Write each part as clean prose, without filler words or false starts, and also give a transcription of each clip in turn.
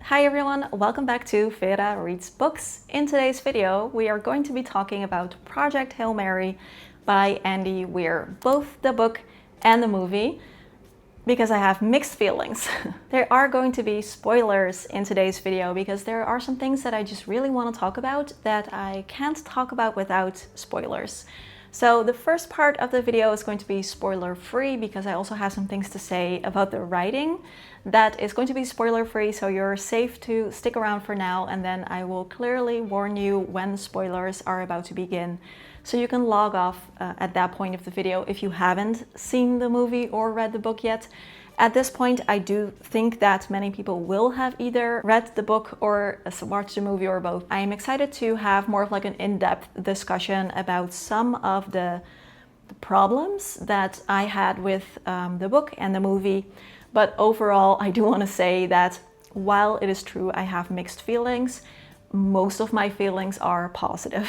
Hi everyone, welcome back to Vera Reads Books. In today's video, we are going to be talking about Project Hail Mary by Andy Weir, both the book and the movie, because I have mixed feelings. There are going to be spoilers in today's video because there are some things that I just really want to talk about that I can't talk about without spoilers. So the first part of the video is going to be spoiler free because I also have some things to say about the writing that is going to be spoiler free, so you're safe to stick around for now, and then I will clearly warn you when spoilers are about to begin. So you can log off at that point of the video if you haven't seen the movie or read the book yet. At this point, I do think that many people will have either read the book or watched the movie or both. I am excited to have more of like an in-depth discussion about some of the problems that I had with the book and the movie. But overall, I do want to say that while it is true I have mixed feelings, most of my feelings are positive.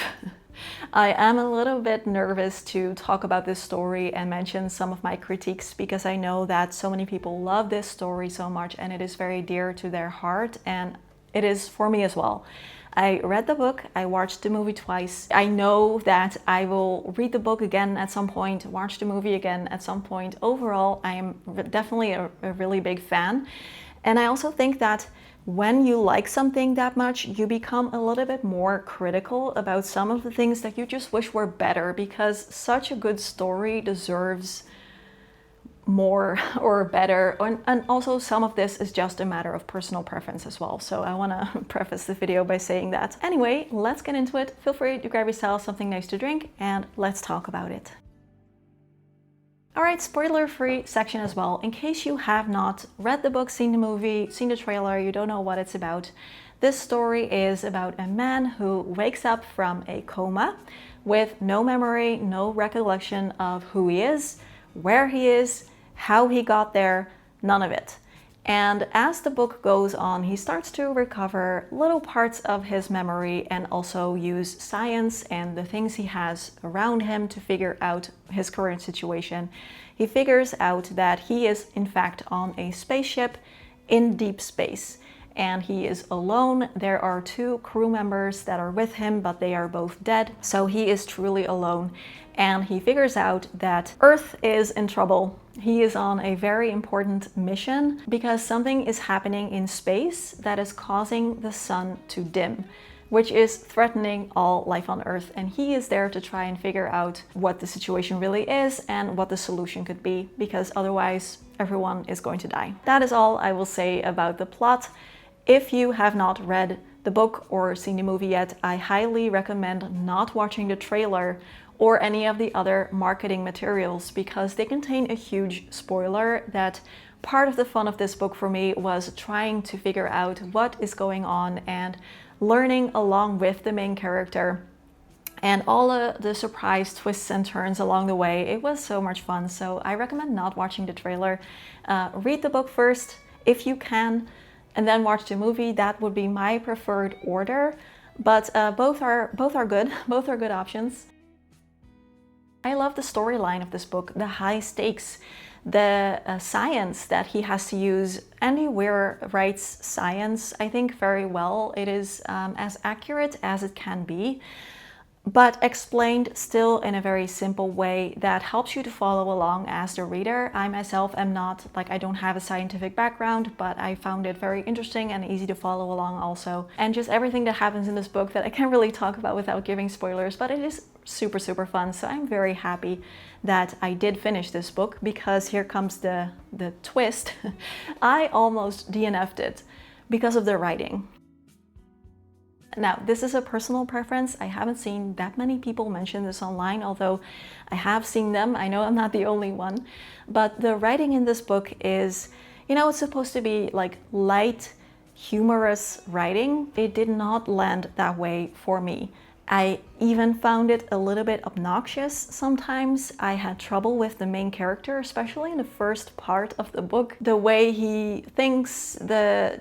I am a little bit nervous to talk about this story and mention some of my critiques because I know that so many people love this story so much and it is very dear to their heart, and it is for me as well. I read the book, I watched the movie twice. I know that I will read the book again at some point, watch the movie again at some point. Overall, I am definitely a really big fan. And I also think that when you like something that much, you become a little bit more critical about some of the things that you just wish were better, because such a good story deserves more or better. And also some of this is just a matter of personal preference as well. So I want to preface the video by saying that. Anyway, let's get into it. Feel free to grab yourself something nice to drink and let's talk about it. Alright, spoiler-free section as well. In case you have not read the book, seen the movie, seen the trailer, you don't know what it's about. This story is about a man who wakes up from a coma with no memory, no recollection of who he is, where he is, how he got there, none of it. And as the book goes on, he starts to recover little parts of his memory and also use science and the things he has around him to figure out his current situation. He figures out that he is in fact on a spaceship in deep space and he is alone. There are two crew members that are with him, but they are both dead. So he is truly alone. And he figures out that Earth is in trouble. He is on a very important mission because something is happening in space that is causing the sun to dim, which is threatening all life on Earth. And he is there to try and figure out what the situation really is and what the solution could be, because otherwise everyone is going to die. That is all I will say about the plot. If you have not read the book or seen the movie yet, I highly recommend not watching the trailer or any of the other marketing materials because they contain a huge spoiler. That part of the fun of this book for me was trying to figure out what is going on and learning along with the main character and all the surprise twists and turns along the way. It was so much fun, so I recommend not watching the trailer. Read the book first if you can, and then watch the movie. That would be my preferred order, but both are good. Both are good options. I love the storyline of this book, the high stakes, the science that he has to use. Andy Weir writes science, I think, very well. It is as accurate as it can be, but explained still in a very simple way that helps you to follow along as the reader. I myself am not, I don't have a scientific background, but I found it very interesting and easy to follow along also. And just everything that happens in this book that I can't really talk about without giving spoilers, but it is super fun. So I'm very happy that I did finish this book because here comes the twist. I almost DNF'd it because of the writing. Now, this is a personal preference. I haven't seen that many people mention this online, although I have seen them. I know I'm not the only one. But the writing in this book is, it's supposed to be like light, humorous writing. It did not land that way for me. I even found it a little bit obnoxious sometimes. I had trouble with the main character, especially in the first part of the book. The way he thinks,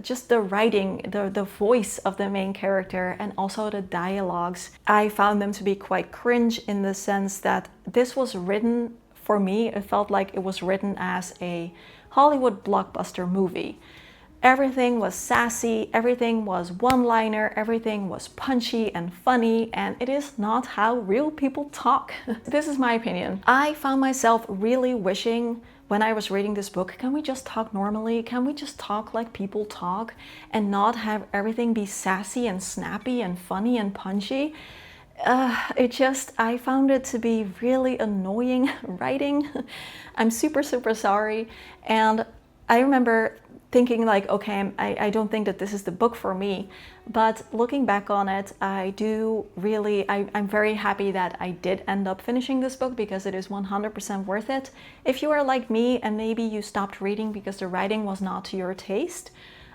just the writing, the voice of the main character, and also the dialogues. I found them to be quite cringe in the sense that this was written, for me, it felt like it was written as a Hollywood blockbuster movie. Everything was sassy, everything was one-liner, everything was punchy and funny, and it is not how real people talk. This is my opinion. I found myself really wishing when I was reading this book, can we just talk normally? Can we just talk like people talk and not have everything be sassy and snappy and funny and punchy? I found it to be really annoying writing. I'm super sorry. And I remember thinking like, okay, I don't think that this is the book for me. But looking back on it, I'm very happy that I did end up finishing this book because it is 100% worth it. If you are like me and maybe you stopped reading because the writing was not to your taste,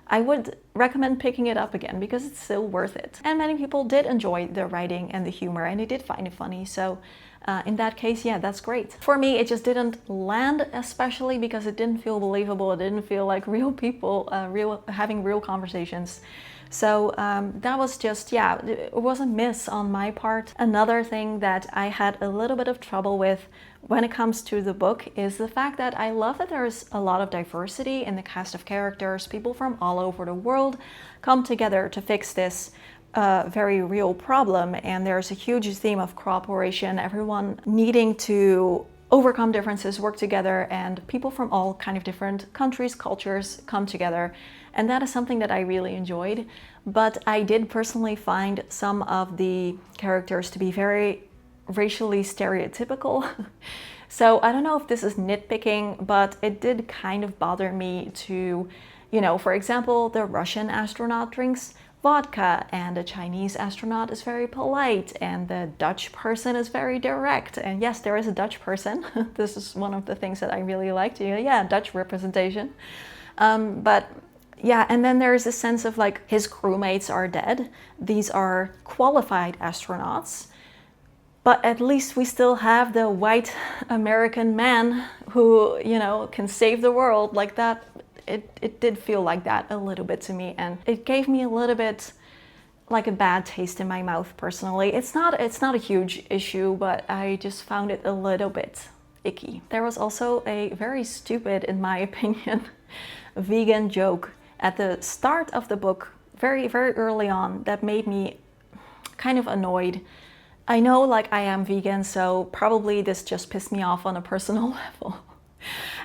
I would recommend picking it up again because it's still worth it. And many people did enjoy the writing and the humor and they did find it funny. So in that case, yeah, that's great. For me, it just didn't land, especially because it didn't feel believable. It didn't feel like real people having real conversations. So that was just, yeah, it was a miss on my part. Another thing that I had a little bit of trouble with when it comes to the book is the fact that I love that there's a lot of diversity in the cast of characters. People from all over the world come together to fix this very real problem, and there's a huge theme of cooperation, everyone needing to overcome differences, work together, and people from all kind of different countries, cultures come together. And that is something that I really enjoyed. But I did personally find some of the characters to be very racially stereotypical. So I don't know if this is nitpicking, but it did kind of bother me to, for example, the Russian astronaut drinks vodka and the Chinese astronaut is very polite and the Dutch person is very direct. And yes, there is a Dutch person. This is one of the things that I really liked. Yeah, Dutch representation. But yeah, and then there's a sense of like his crewmates are dead. These are qualified astronauts. But at least we still have the white American man who, can save the world like that. It did feel like that a little bit to me, and it gave me a little bit like a bad taste in my mouth personally. It's not a huge issue, but I just found it a little bit icky. There was also a very stupid, in my opinion, vegan joke at the start of the book, very early on, that made me kind of annoyed. I know like I am vegan, so probably this just pissed me off on a personal level.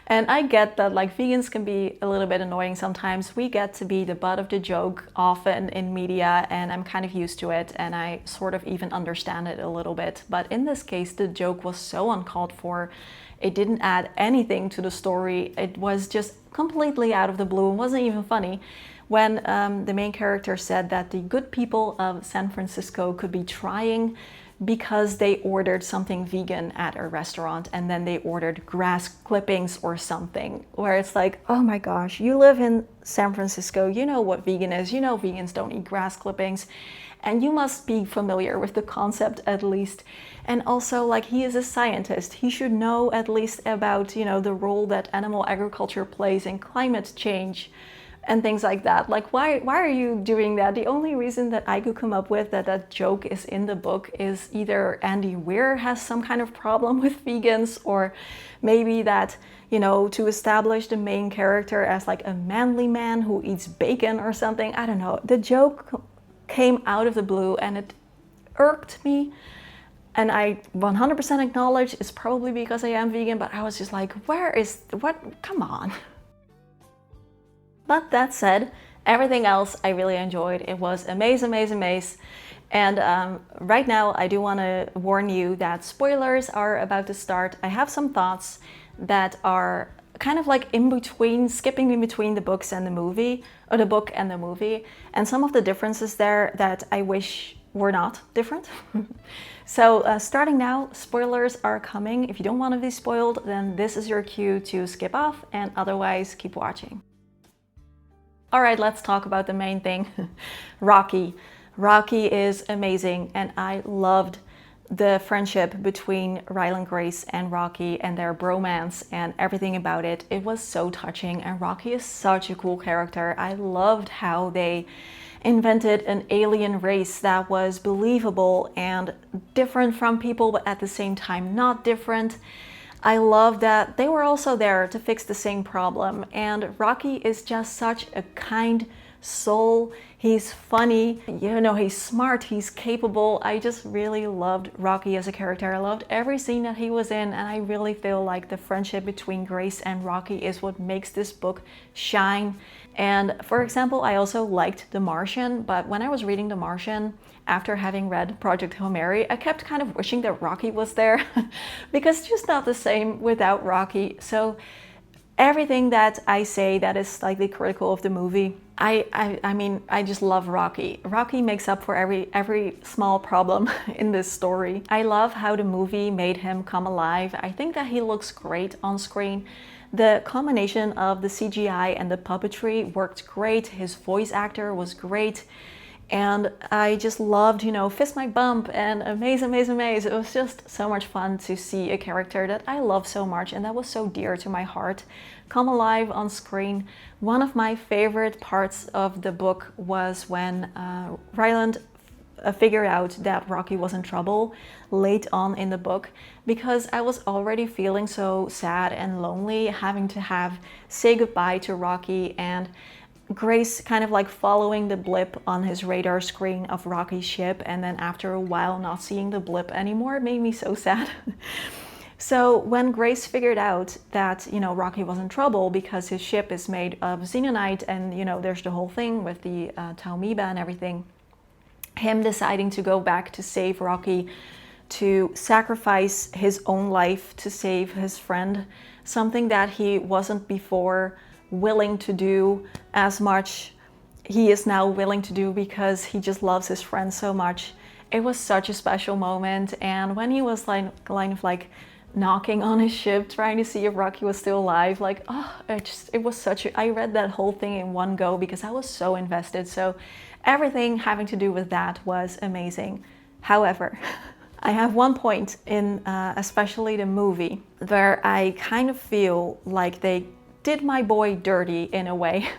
And I get that like vegans can be a little bit annoying sometimes. We get to be the butt of the joke often in media, and I'm kind of used to it, and I sort of even understand it a little bit. But in this case, the joke was so uncalled for. It didn't add anything to the story. It was just completely out of the blue and wasn't even funny. When the main character said that the good people of San Francisco could be trying because they ordered something vegan at a restaurant and then they ordered grass clippings or something, where it's like, oh my gosh, you live in San Francisco, you know what vegan is, you know vegans don't eat grass clippings, and you must be familiar with the concept at least. And also, like, he is a scientist, he should know at least about, the role that animal agriculture plays in climate change and things like that. Like, why are you doing that? The only reason that I could come up with that joke is in the book is either Andy Weir has some kind of problem with vegans, or maybe that, to establish the main character as like a manly man who eats bacon or something. I don't know. The joke came out of the blue and it irked me. And I 100% acknowledge it's probably because I am vegan, but I was just like, come on. But that said, everything else I really enjoyed. It was amazing. And right now I do want to warn you that spoilers are about to start. I have some thoughts that are kind of like skipping in between the books and the movie, or the book and the movie, and some of the differences there that I wish were not different. So starting now, spoilers are coming. If you don't want to be spoiled, then this is your cue to skip off, and otherwise keep watching. All right, let's talk about the main thing, Rocky. Rocky is amazing, and I loved the friendship between Ryland Grace and Rocky and their bromance and everything about it. It was so touching, and Rocky is such a cool character. I loved how they invented an alien race that was believable and different from people, but at the same time not different. I love that they were also there to fix the same problem. And Rocky is just such a kind soul. He's funny, he's smart, he's capable. I just really loved Rocky as a character. I loved every scene that he was in, and I really feel like the friendship between Grace and Rocky is what makes this book shine. And for example, I also liked The Martian, but when I was reading The Martian, after having read Project Hail Mary, I kept kind of wishing that Rocky was there because it's just not the same without Rocky. So everything that I say that is slightly critical of the movie, I mean, I just love Rocky. Rocky makes up for every small problem in this story. I love how the movie made him come alive. I think that he looks great on screen. The combination of the CGI and the puppetry worked great. His voice actor was great. And I just loved, Fist My Bump and Amaze, Amaze, Amaze. It was just so much fun to see a character that I love so much and that was so dear to my heart come alive on screen. One of my favorite parts of the book was when Ryland figured out that Rocky was in trouble late on in the book, because I was already feeling so sad and lonely having to say goodbye to Rocky, and Grace kind of like following the blip on his radar screen of Rocky's ship, and then after a while not seeing the blip anymore made me so sad. So when Grace figured out that, Rocky was in trouble because his ship is made of xenonite and, there's the whole thing with the Taumiba and everything, him deciding to go back to save Rocky, to sacrifice his own life to save his friend, something that he wasn't before willing to do as much, he is now willing to do because he just loves his friend so much. It was such a special moment. And when he was kind of like knocking on his ship trying to see if Rocky was still alive, it was I read that whole thing in one go because I was so invested. So everything having to do with that was amazing. However, I have one point in especially the movie where I kind of feel like they did my boy dirty in a way.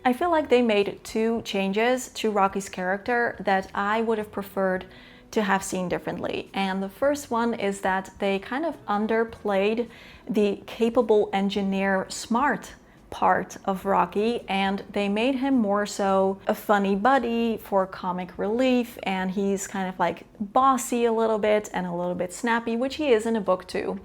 I feel like they made two changes to Rocky's character that I would have preferred to have seen differently. And the first one is that they kind of underplayed the capable engineer, smart part of Rocky, and they made him more so a funny buddy for comic relief, and he's kind of like bossy a little bit and a little bit snappy, which he is in a book too.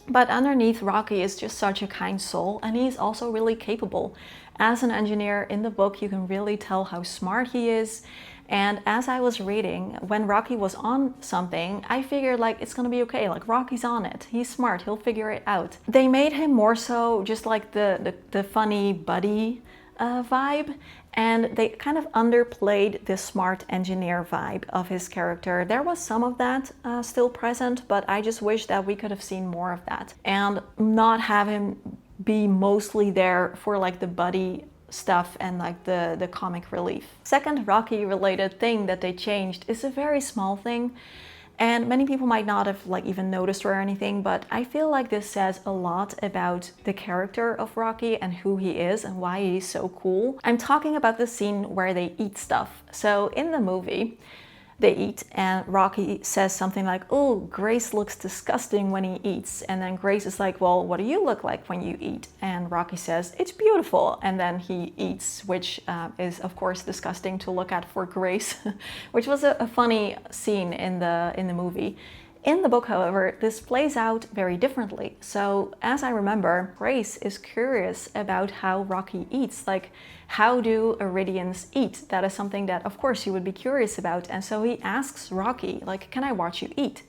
But underneath, Rocky is just such a kind soul, and he's also really capable. As an engineer in the book, you can really tell how smart he is. And as I was reading, when Rocky was on something, I figured like it's gonna be okay, like Rocky's on it. He's smart, he'll figure it out. They made him more so just like the funny buddy vibe, and they kind of underplayed the smart engineer vibe of his character. There was some of that still present, but I just wish that we could have seen more of that and not have him be mostly there for like the buddy stuff and like the comic relief. Second Rocky related thing that they changed is a very small thing, and many people might not have like even noticed or anything, but I feel like this says a lot about the character of Rocky and who he is and why he's so cool. I'm talking about the scene where they eat stuff. So in the movie, they eat and Rocky says something like, "Oh, Grace looks disgusting when he eats." And then Grace is like, "Well, what do you look like when you eat?" And Rocky says, "It's beautiful." And then he eats, which is of course disgusting to look at for Grace, which was a funny scene in the movie. In the book, however, this plays out very differently. So as I remember, Grace is curious about how Rocky eats, like how do Iridians eat? That is something that of course he would be curious about. And so he asks Rocky, like, "Can I watch you eat?"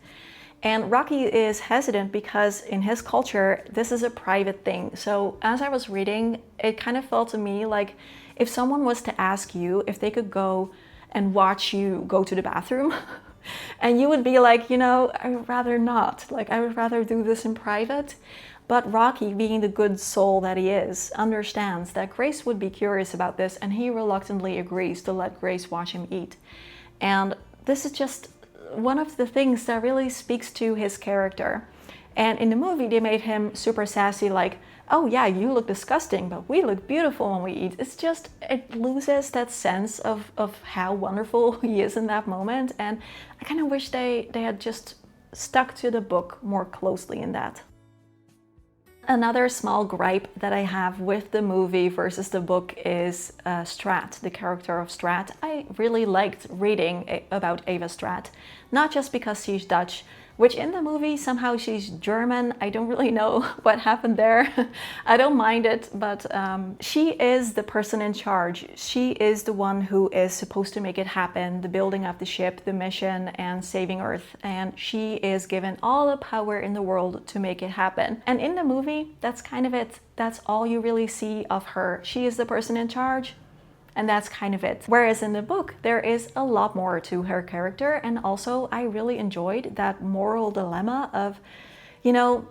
And Rocky is hesitant because in his culture, this is a private thing. So as I was reading, it kind of felt to me like if someone was to ask you if they could go and watch you go to the bathroom, and you would be like, I would rather not. Like, I would rather do this in private. But Rocky, being the good soul that he is, understands that Grace would be curious about this, and he reluctantly agrees to let Grace watch him eat. And this is just one of the things that really speaks to his character. And in the movie, they made him super sassy, like, "Oh yeah, you look disgusting, but we look beautiful when we eat." It's just, it loses that sense of how wonderful he is in that moment. And I kind of wish they had just stuck to the book more closely in that. Another small gripe that I have with the movie versus the book is Strat, the character of Strat. I really liked reading about Eva Strat, not just because she's Dutch, which in the movie somehow she's German. I don't really know what happened there. I don't mind it, but she is the person in charge. She is the one who is supposed to make it happen, the building of the ship, the mission, and saving Earth. And she is given all the power in the world to make it happen. And in the movie, that's kind of it. That's all you really see of her. She is the person in charge. And that's kind of it. Whereas in the book, there is a lot more to her character. And also, I really enjoyed that moral dilemma of, you know,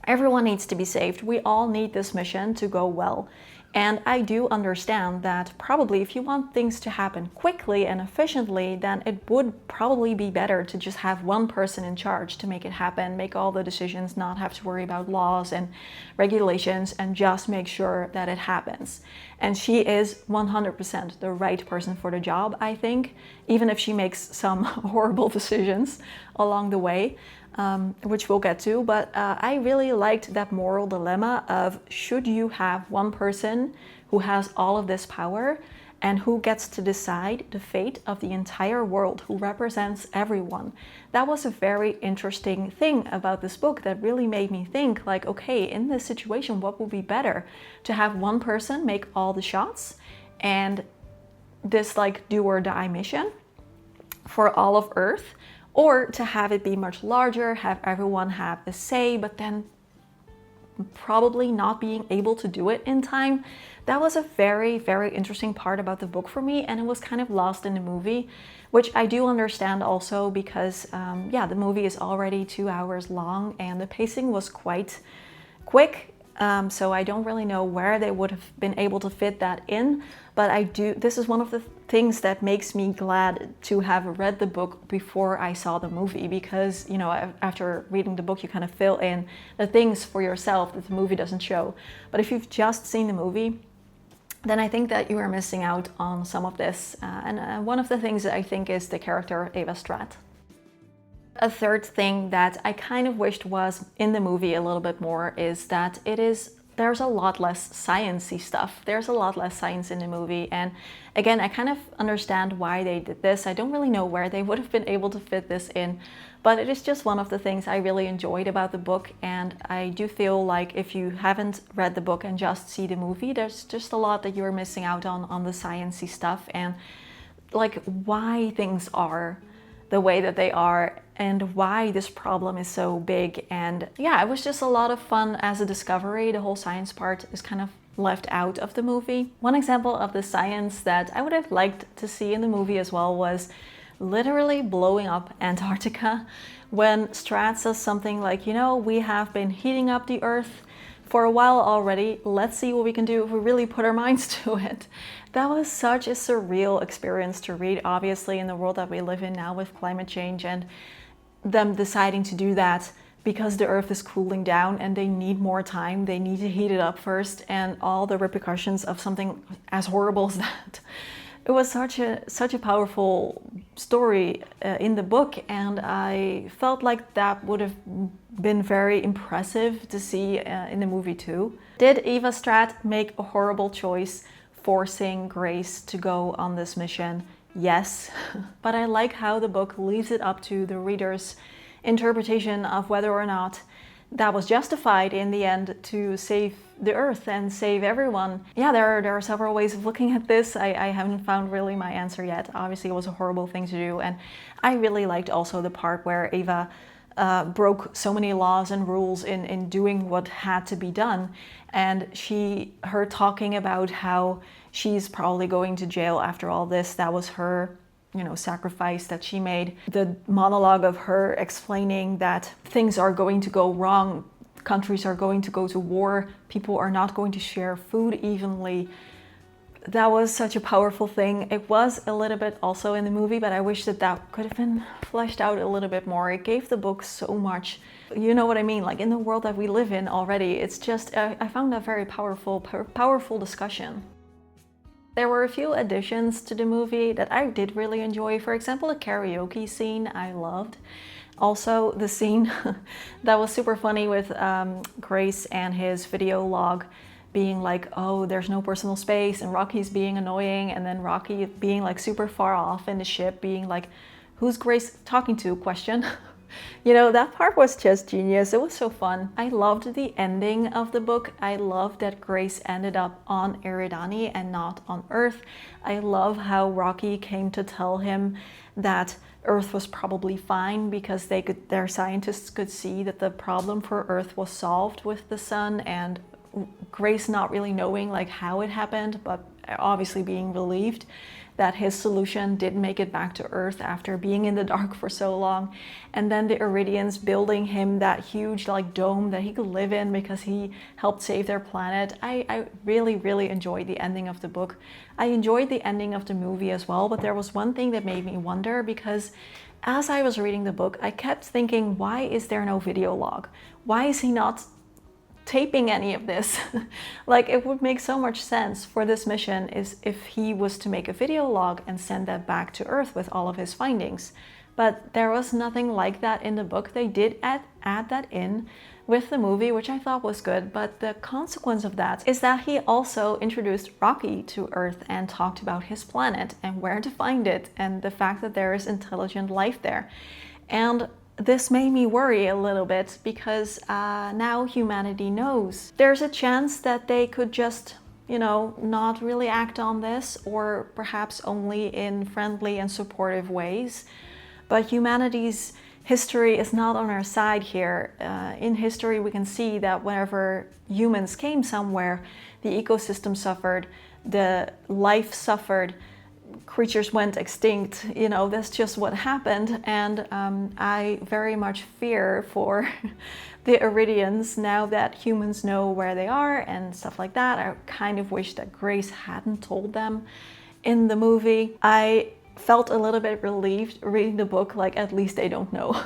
everyone needs to be saved. We all need this mission to go well. And I do understand that probably if you want things to happen quickly and efficiently, then it would probably be better to just have one person in charge to make it happen, make all the decisions, not have to worry about laws and regulations, and just make sure that it happens. And she is 100% the right person for the job, I think, even if she makes some horrible decisions along the way. Which we'll get to, but I really liked that moral dilemma of, should you have one person who has all of this power and who gets to decide the fate of the entire world, who represents everyone? That was a very interesting thing about this book that really made me think, like, okay, in this situation, what would be better? To have one person make all the shots and this like do or die mission for all of Earth, or to have it be much larger, have everyone have a say, but then probably not being able to do it in time. That was a very, very interesting part about the book for me, and it was kind of lost in the movie, which I do understand also because, the movie is already 2 hours long and the pacing was quite quick. So I don't really know where they would have been able to fit that in, but this is one of the things that makes me glad to have read the book before I saw the movie, because, you know, after reading the book, you kind of fill in the things for yourself that the movie doesn't show. But if you've just seen the movie, then I think that you are missing out on some of this. And one of the things that I think is the character Eva Strat. A third thing that I kind of wished was in the movie a little bit more is that there's a lot less sciencey stuff. There's a lot less science in the movie. And again, I kind of understand why they did this. I don't really know where they would have been able to fit this in, but it is just one of the things I really enjoyed about the book. And I do feel like if you haven't read the book and just see the movie, there's just a lot that you're missing out on the sciencey stuff and like why things are the way that they are and why this problem is so big. And yeah, it was just a lot of fun as a discovery. The whole science part is kind of left out of the movie. One example of the science that I would have liked to see in the movie as well was literally blowing up Antarctica, when Strat says something like, you know, we have been heating up the Earth for a while already. Let's see what we can do if we really put our minds to it. That was such a surreal experience to read, obviously, in the world that we live in now with climate change and them deciding to do that because the Earth is cooling down and they need more time. They need to heat it up first, and all the repercussions of something as horrible as that. It was such a powerful story in the book, and I felt like that would have been very impressive to see in the movie too. Did Eva Strat make a horrible choice forcing Grace to go on this mission? Yes, but I like how the book leaves it up to the reader's interpretation of whether or not that was justified in the end to save the Earth and save everyone. Yeah, there are several ways of looking at this. I haven't found really my answer yet. Obviously, it was a horrible thing to do, and I really liked also the part where Eva broke so many laws and rules in doing what had to be done, and her talking about how she's probably going to jail after all this. That was her, you know, sacrifice that she made. The monologue of her explaining that things are going to go wrong, countries are going to go to war, people are not going to share food evenly. That was such a powerful thing. It was a little bit also in the movie, but I wish that could have been fleshed out a little bit more. It gave the book so much, you know what I mean? Like in the world that we live in already, it's just, I found that very powerful discussion. There were a few additions to the movie that I did really enjoy. For example, the karaoke scene I loved. Also, the scene that was super funny with Grace and his video log being like, oh, there's no personal space, and Rocky's being annoying, and then Rocky being like super far off in the ship, being like, who's Grace talking to? Question. You know, that part was just genius. It was so fun. I loved the ending of the book. I loved that Grace ended up on Eridani and not on Earth. I love how Rocky came to tell him that Earth was probably fine because their scientists could see that the problem for Earth was solved with the sun, and Grace not really knowing like how it happened, but obviously being relieved that his solution did make it back to Earth after being in the dark for so long. And then the Iridians building him that huge like dome that he could live in because he helped save their planet. I really, really enjoyed the ending of the book. I enjoyed the ending of the movie as well, but there was one thing that made me wonder, because as I was reading the book, I kept thinking, why is there no video log? Why is he not taping any of this? Like, it would make so much sense for this mission is if he was to make a video log and send that back to Earth with all of his findings. But there was nothing like that in the book. They did add that in with the movie, which I thought was good, but the consequence of that is that he also introduced Rocky to Earth and talked about his planet and where to find it and the fact that there is intelligent life there. And this made me worry a little bit, because now humanity knows. There's a chance that they could just, you know, not really act on this, or perhaps only in friendly and supportive ways. But humanity's history is not on our side here. In history, we can see that whenever humans came somewhere, the ecosystem suffered, the life suffered, creatures went extinct. You know, that's just what happened. And I very much fear for the Iridians now that humans know where they are and stuff like that. I kind of wish that Grace hadn't told them in the movie. I felt a little bit relieved reading the book, like at least they don't know.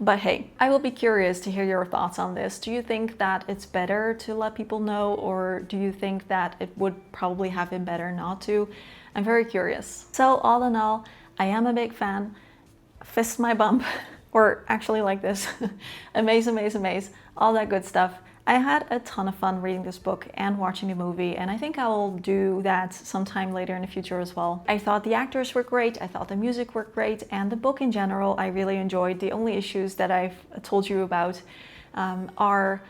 But hey, I will be curious to hear your thoughts on this. Do you think that it's better to let people know, or do you think that it would probably have been better not to? I'm very curious. So all in all, I am a big fan. Fist my bump, or actually like this, amaze, amaze, amaze, all that good stuff. I had a ton of fun reading this book and watching the movie, and I think I will do that sometime later in the future as well. I thought the actors were great, I thought the music were great, and the book in general I really enjoyed. The only issues that I've told you about are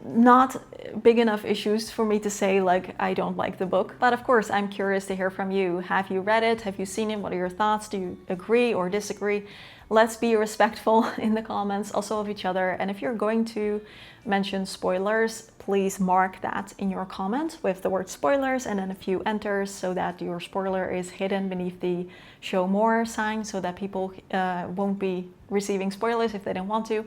not big enough issues for me to say like I don't like the book. But of course, I'm curious to hear from you. Have you read it? Have you seen it? What are your thoughts? Do you agree or disagree? Let's be respectful in the comments also of each other. And if you're going to mention spoilers, please mark that in your comment with the word spoilers and then a few enters, so that your spoiler is hidden beneath the show more sign, so that people won't be receiving spoilers if they don't want to.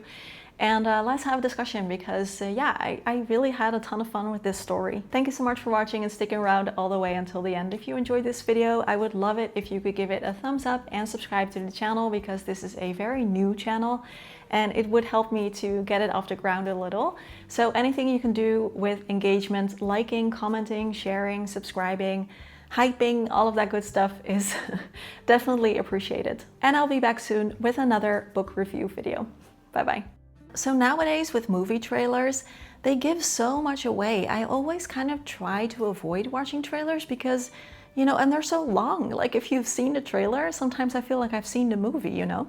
And let's have a discussion, because yeah, I really had a ton of fun with this story. Thank you so much for watching and sticking around all the way until the end. If you enjoyed this video, I would love it if you could give it a thumbs up and subscribe to the channel, because this is a very new channel and it would help me to get it off the ground a little. So anything you can do with engagement, liking, commenting, sharing, subscribing, hyping, all of that good stuff is definitely appreciated. And I'll be back soon with another book review video. Bye bye. So nowadays with movie trailers, they give so much away. I always kind of try to avoid watching trailers because, you know, and they're so long. Like if you've seen the trailer, sometimes I feel like I've seen the movie, you know?